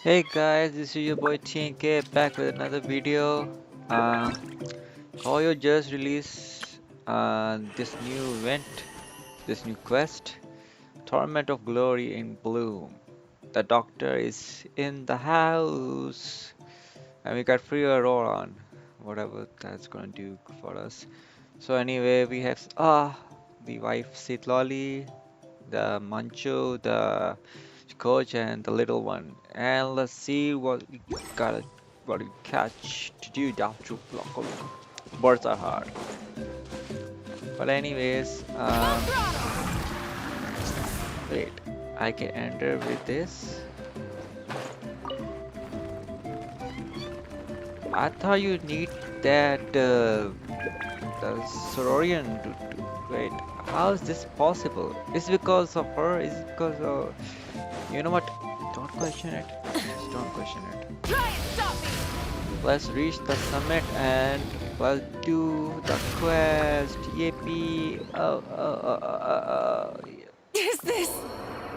Hey guys, this is your boy TNK back with another video. Uh, Koyo just released this new event, this new quest, Torment of Glory in Bloom. The Doctor is in the house, and we got free roll on, whatever that's gonna do for us. So anyway, we have the wife Sit Lolly, the Mancho, the coach, and the little one. And let's see what we got, what we catch to do after block. Birds are hard. But anyways, wait, I can enter with this. I thought you need that the Saurian to wait. How is this possible? Is it because of her? Is it because of you know what? Don't question it. Just don't question it. Try and stop me! Let's reach the summit and let's do the quest. Yippee! Is this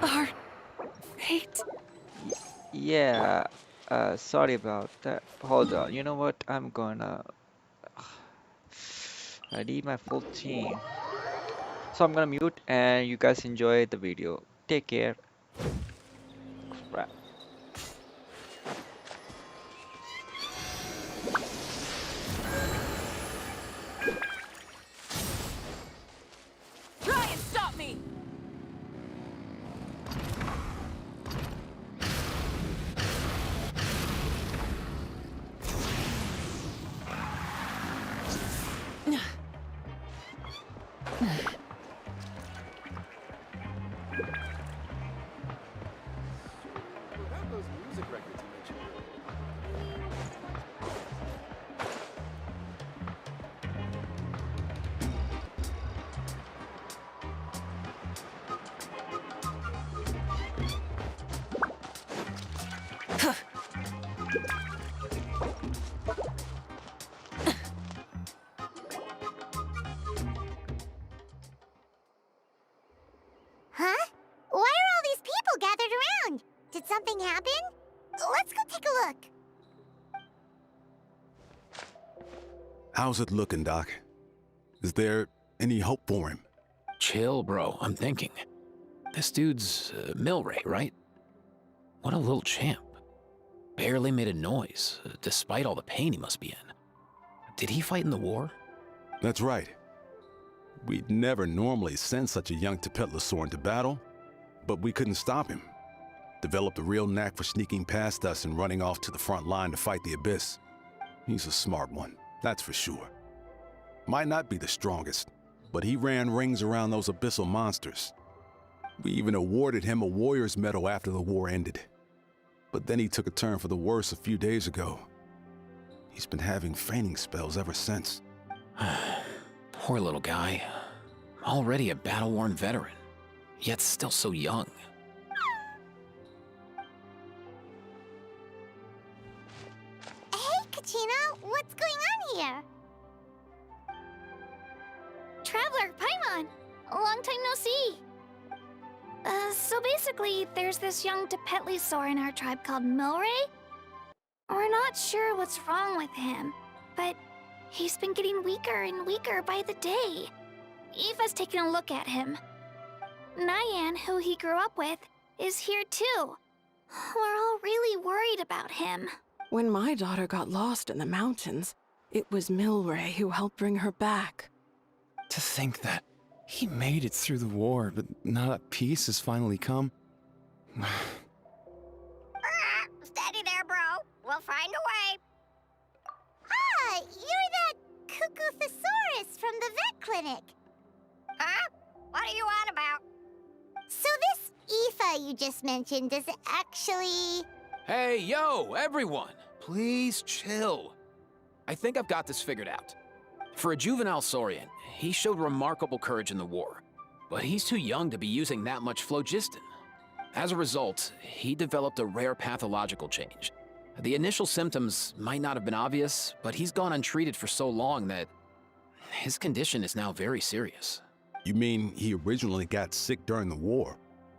our fate? Yeah. Sorry about that. Hold on. You know what? I'm gonna. I need my full team. So I'm gonna mute and you guys enjoy the video. Take care. Crap. Try and stop me! Huh? Why are all these people gathered around? Did something happen? Let's go take a look. How's it looking, Doc? Is there any hope for him? Chill, bro. I'm thinking. This dude's Milray, right? What a little champ. Barely made a noise, despite all the pain he must be in. Did he fight in the war? That's right. We'd never normally send such a young Tepetlisaurus into battle, but we couldn't stop him. Developed a real knack for sneaking past us and running off to the front line to fight the Abyss. He's a smart one, that's for sure. Might not be the strongest, but he ran rings around those abyssal monsters. We even awarded him a Warrior's Medal after the war ended. But then he took a turn for the worse a few days ago. He's been having fainting spells ever since. Poor little guy. Already a battle-worn veteran, yet still so young. Hey, Kachina, what's going on here? Traveler, Paimon, long time no see. So basically, there's this young Tepetlisaur in our tribe called Milray. We're not sure what's wrong with him, but he's been getting weaker and weaker by the day. Eva's taking a look at him. Nyan, who he grew up with, is here too. We're all really worried about him. When my daughter got lost in the mountains, it was Milray who helped bring her back. To think that he made it through the war, but now that peace has finally come. Steady there, bro. We'll find a way. Ah, you're that Cuckoo Thesaurus from the vet clinic. Huh? What are you on about? So this Aoife you just mentioned, does it actually... Hey, yo, everyone! Please chill. I think I've got this figured out. For a juvenile Saurian, he showed remarkable courage in the war, but he's too young to be using that much phlogiston. As a result, he developed a rare pathological change. The initial symptoms might not have been obvious, but he's gone untreated for so long that his condition is now very serious. You mean he originally got sick during the war,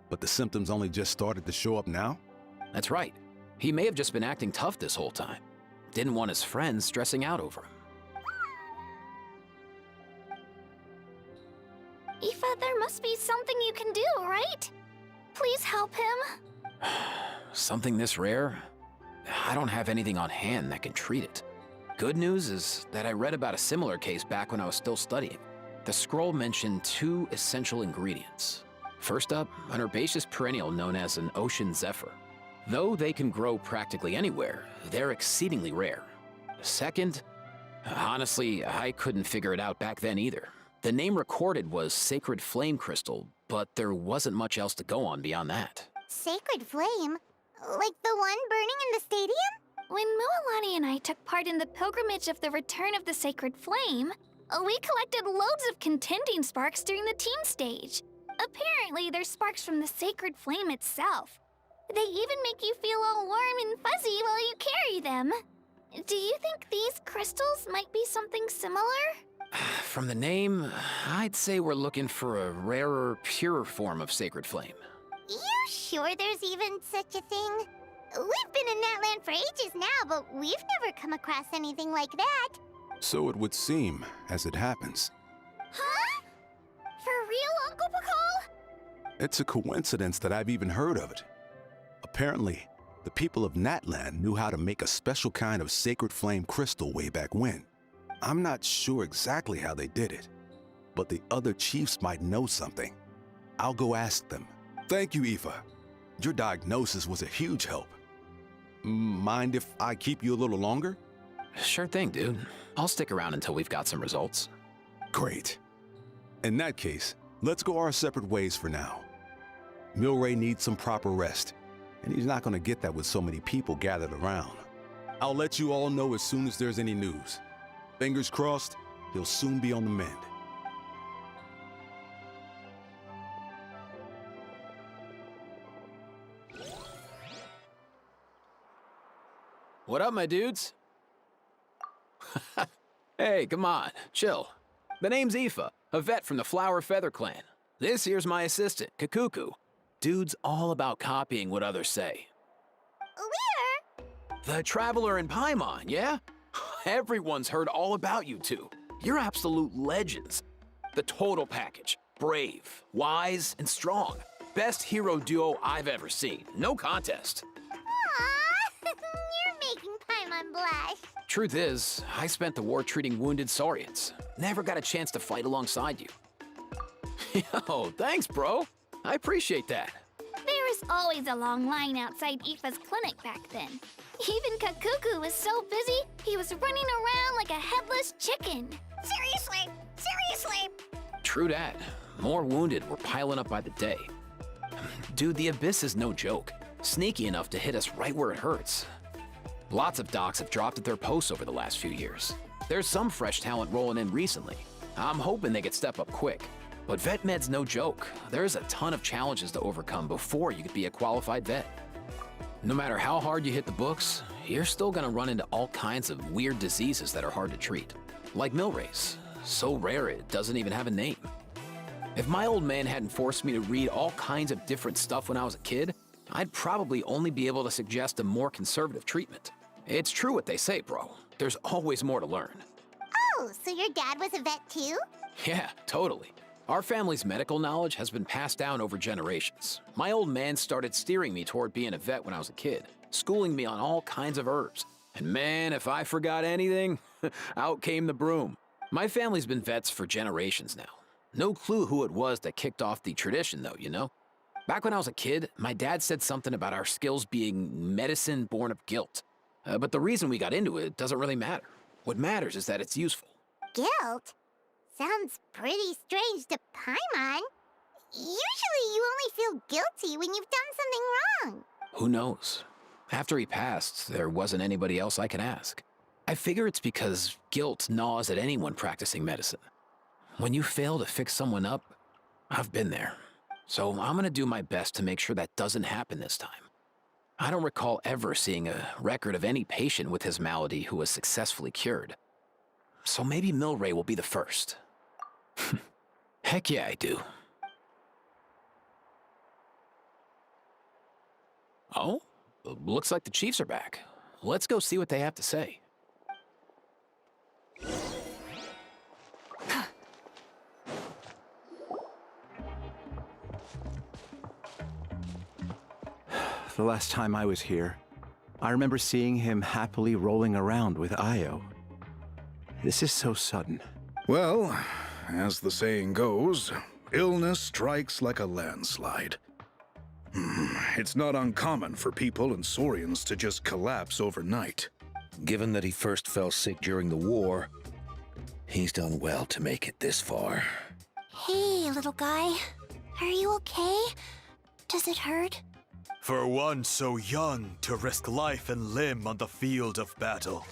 but the symptoms only just started to show up now? That's right. He may have just been acting tough this whole time. Didn't want his friends stressing out over him. Aoife, there must be something you can do, right? Please help him. Something this rare? I don't have anything on hand that can treat it. Good news is that I read about a similar case back when I was still studying. The scroll mentioned 2 essential ingredients. First up, an herbaceous perennial known as an ocean zephyr. Though they can grow practically anywhere, they're exceedingly rare. Second, honestly, I couldn't figure it out back then either. The name recorded was Sacred Flame Crystal, but there wasn't much else to go on beyond that. Sacred flame? Like the one burning in the stadium? When Mualani and I took part in the pilgrimage of the Return of the Sacred Flame, we collected loads of contending sparks during the team stage. Apparently, they're sparks from the Sacred Flame itself. They even make you feel all warm and fuzzy while you carry them. Do you think these crystals might be something similar? From the name, I'd say we're looking for a rarer, purer form of Sacred Flame. You sure there's even such a thing? We've been in that land for ages now, but we've never come across anything like that. So it would seem, as it happens. Huh? For real, Uncle Pakal? It's a coincidence that I've even heard of it. Apparently, the people of Natland knew how to make a special kind of sacred flame crystal way back when. I'm not sure exactly how they did it, but the other chiefs might know something. I'll go ask them. Thank you, Aoife. Your diagnosis was a huge help. Mind if I keep you a little longer? Sure thing, dude. I'll stick around until we've got some results. Great. In that case, let's go our separate ways for now. Milray needs some proper rest, and he's not going to get that with so many people gathered around. I'll let you all know as soon as there's any news. Fingers crossed, he'll soon be on the mend. What up, my dudes? Hey, come on, chill. The name's Aoife, a vet from the Flower Feather Clan. This here's my assistant, Kakuku. Dude's all about copying what others say. Where? The Traveler in Paimon, yeah? Everyone's heard all about you two. You're absolute legends. The total package. Brave, wise, and strong. Best hero duo I've ever seen. No contest. Aww, you're making Paimon blush. Truth is, I spent the war treating wounded Saurians. Never got a chance to fight alongside you. Yo, thanks, bro. I appreciate that. There was always a long line outside Aoife's clinic back then. Even Kakuku was so busy, he was running around like a headless chicken. Seriously, seriously. True that. More wounded were piling up by the day. Dude, the Abyss is no joke. Sneaky enough to hit us right where it hurts. Lots of docs have dropped at their posts over the last few years. There's some fresh talent rolling in recently. I'm hoping they could step up quick. But vet med's no joke. There's a ton of challenges to overcome before you could be a qualified vet. No matter how hard you hit the books, you're still gonna run into all kinds of weird diseases that are hard to treat. Like Milray's, so rare it doesn't even have a name. If my old man hadn't forced me to read all kinds of different stuff when I was a kid, I'd probably only be able to suggest a more conservative treatment. It's true what they say, bro. There's always more to learn. Oh, so your dad was a vet too? Yeah, totally. Our family's medical knowledge has been passed down over generations. My old man started steering me toward being a vet when I was a kid, schooling me on all kinds of herbs. And man, if I forgot anything, out came the broom. My family's been vets for generations now. No clue who it was that kicked off the tradition though, you know? Back when I was a kid, my dad said something about our skills being medicine born of guilt. But the reason we got into it doesn't really matter. What matters is that it's useful. Guilt? Sounds pretty strange to Paimon. Usually you only feel guilty when you've done something wrong. Who knows? After he passed, there wasn't anybody else I could ask. I figure it's because guilt gnaws at anyone practicing medicine. When you fail to fix someone up, I've been there. So I'm gonna do my best to make sure that doesn't happen this time. I don't recall ever seeing a record of any patient with his malady who was successfully cured. So maybe Milray will be the first. Heck yeah, I do. Oh? Looks like the chiefs are back. Let's go see what they have to say. The last time I was here, I remember seeing him happily rolling around with Io. This is so sudden. Well, as the saying goes, illness strikes like a landslide. It's not uncommon for people and Saurians to just collapse overnight. Given that he first fell sick during the war, he's done well to make it this far. Hey, little guy. Are you okay? Does it hurt? For one so young to risk life and limb on the field of battle.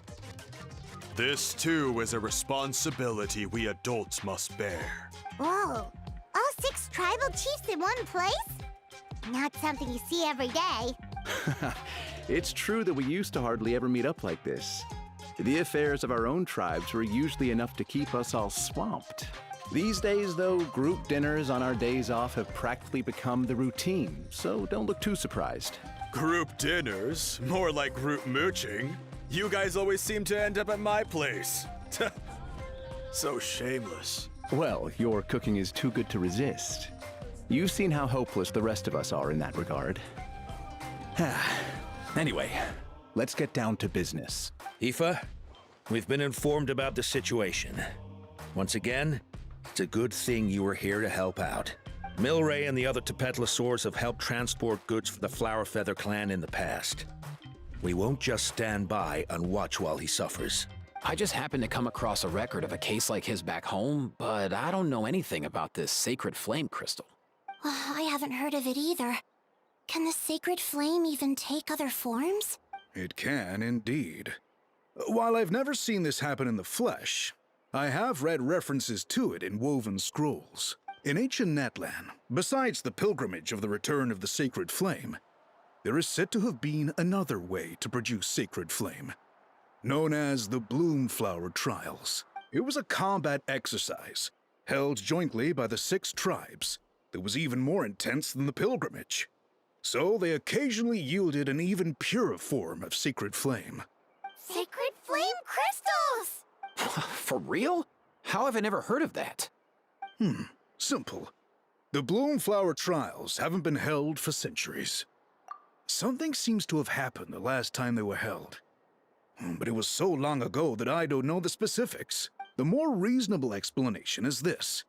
This too is a responsibility we adults must bear. Whoa. All 6 tribal chiefs in one place? Not something you see every day. It's true that we used to hardly ever meet up like this. The affairs of our own tribes were usually enough to keep us all swamped. These days, though, group dinners on our days off have practically become the routine, so don't look too surprised. Group dinners? More like group mooching. You guys always seem to end up at my place. So shameless. Well, your cooking is too good to resist. You've seen how hopeless the rest of us are in that regard. Anyway, let's get down to business. Aoife, we've been informed about the situation. Once again, it's a good thing you were here to help out. Milray and the other Tepetlisaurus have helped transport goods for the Flower Feather clan in the past. We won't just stand by and watch while he suffers. I just happened to come across a record of a case like his back home, but I don't know anything about this sacred flame crystal. I haven't heard of it either. Can the sacred flame even take other forms? It can indeed. While I've never seen this happen in the flesh, I have read references to it in woven scrolls. In ancient Natlan, besides the pilgrimage of the return of the sacred flame, there is said to have been another way to produce sacred flame, known as the Bloomflower Trials. It was a combat exercise, held jointly by the 6 tribes, that was even more intense than the pilgrimage. So they occasionally yielded an even purer form of sacred flame. Sacred flame crystals! For real? How have I never heard of that? Simple. The Bloomflower Trials haven't been held for centuries. Something seems to have happened the last time they were held. But it was so long ago that I don't know the specifics. The more reasonable explanation is this: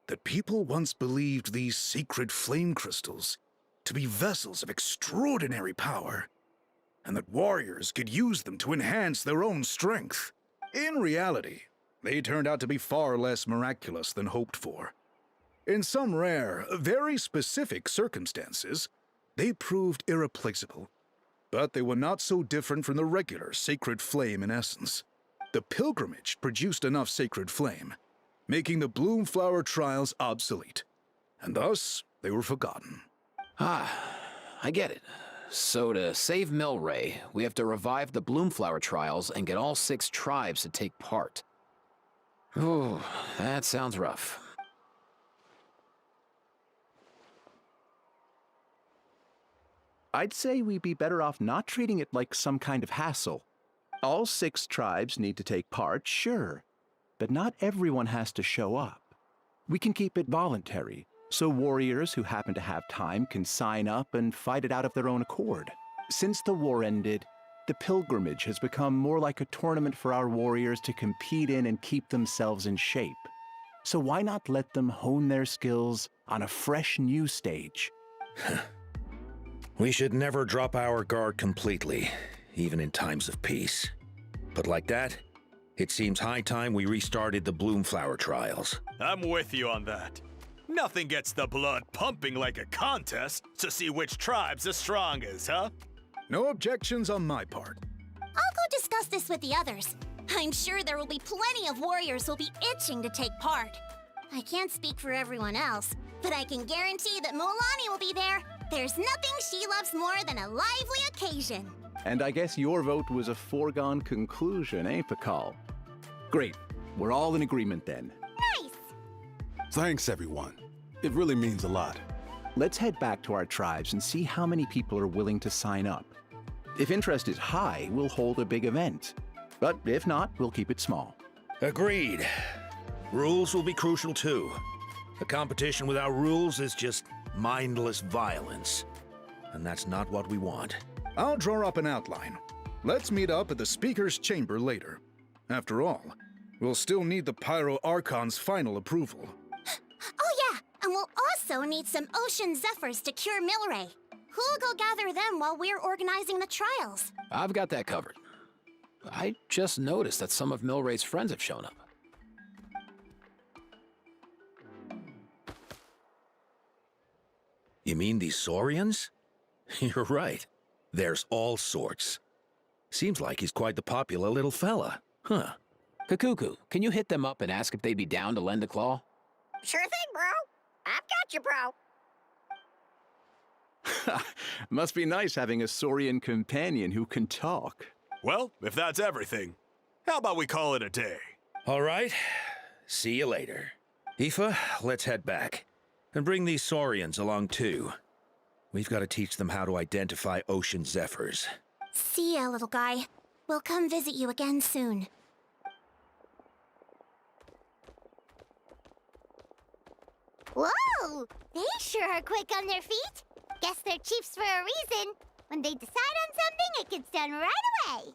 that people once believed these sacred flame crystals to be vessels of extraordinary power, and that warriors could use them to enhance their own strength. In reality, they turned out to be far less miraculous than hoped for. In some rare, very specific circumstances, they proved irreplaceable. But they were not so different from the regular sacred flame in essence. The pilgrimage produced enough sacred flame, making the Bloomflower Trials obsolete, and thus they were forgotten. I get it. So to save Milray, we have to revive the Bloomflower Trials and get all 6 tribes to take part. Ooh, that sounds rough. I'd say we'd be better off not treating it like some kind of hassle. All 6 tribes need to take part, sure, but not everyone has to show up. We can keep it voluntary, so warriors who happen to have time can sign up and fight it out of their own accord. Since the war ended, the pilgrimage has become more like a tournament for our warriors to compete in and keep themselves in shape. So why not let them hone their skills on a fresh new stage? We should never drop our guard completely, even in times of peace. But like that, it seems high time we restarted the Bloomflower Trials. I'm with you on that. Nothing gets the blood pumping like a contest to see which tribe's the strongest, huh? No objections on my part. I'll go discuss this with the others. I'm sure there will be plenty of warriors who'll be itching to take part. I can't speak for everyone else, but I can guarantee that Molani will be there. There's nothing she loves more than a lively occasion. And I guess your vote was a foregone conclusion, eh, Pakal? Great. We're all in agreement then. Nice! Thanks, everyone. It really means a lot. Let's head back to our tribes and see how many people are willing to sign up. If interest is high, we'll hold a big event. But if not, we'll keep it small. Agreed. Rules will be crucial too. A competition without rules is just mindless violence. And that's not what we want. I'll draw up an outline. Let's meet up at the Speaker's Chamber later. After all, we'll still need the Pyro Archon's final approval. Oh yeah, and we'll also need some Ocean Zephyrs to cure Milray. Who'll go gather them while we're organizing the trials? I've got that covered. I just noticed that some of Milray's friends have shown up. You mean these Saurians? You're right. There's all sorts. Seems like he's quite the popular little fella. Huh. Kakuku, can you hit them up and ask if they'd be down to lend a claw? Sure thing, bro. I've got you, bro. Must be nice having a Saurian companion who can talk. Well, if that's everything, how about we call it a day? All right. See you later. Aoife, let's head back. And bring these Saurians along too. We've got to teach them how to identify Ocean Zephyrs. See ya, little guy. We'll come visit you again soon. Whoa! They sure are quick on their feet. Guess they're chiefs for a reason. When they decide on something, it gets done right away.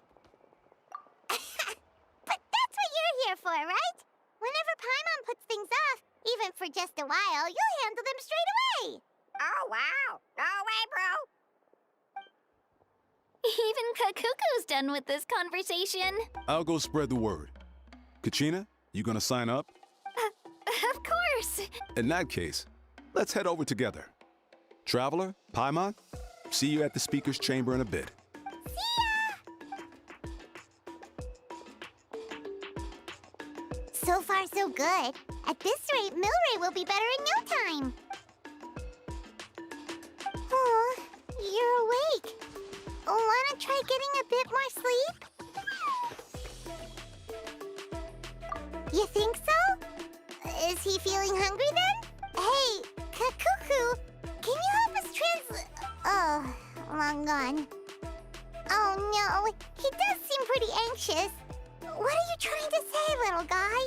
But that's what you're here for, right? Whenever Paimon puts things off, even for just a while, you'll handle them straight away. Oh, wow. No way, bro. Even Kakuku's done with this conversation. I'll go spread the word. Kachina, you gonna sign up? Of course. In that case, let's head over together. Traveler, Paimon, see you at the Speaker's Chamber in a bit. So far, so good. At this rate, Milray will be better in no time. Oh, you're awake. Wanna try getting a bit more sleep? You think so? Is he feeling hungry then? Hey, Kakuku, can you help us Oh, long gone. Oh no, he does seem pretty anxious. What are you trying to say, little guy?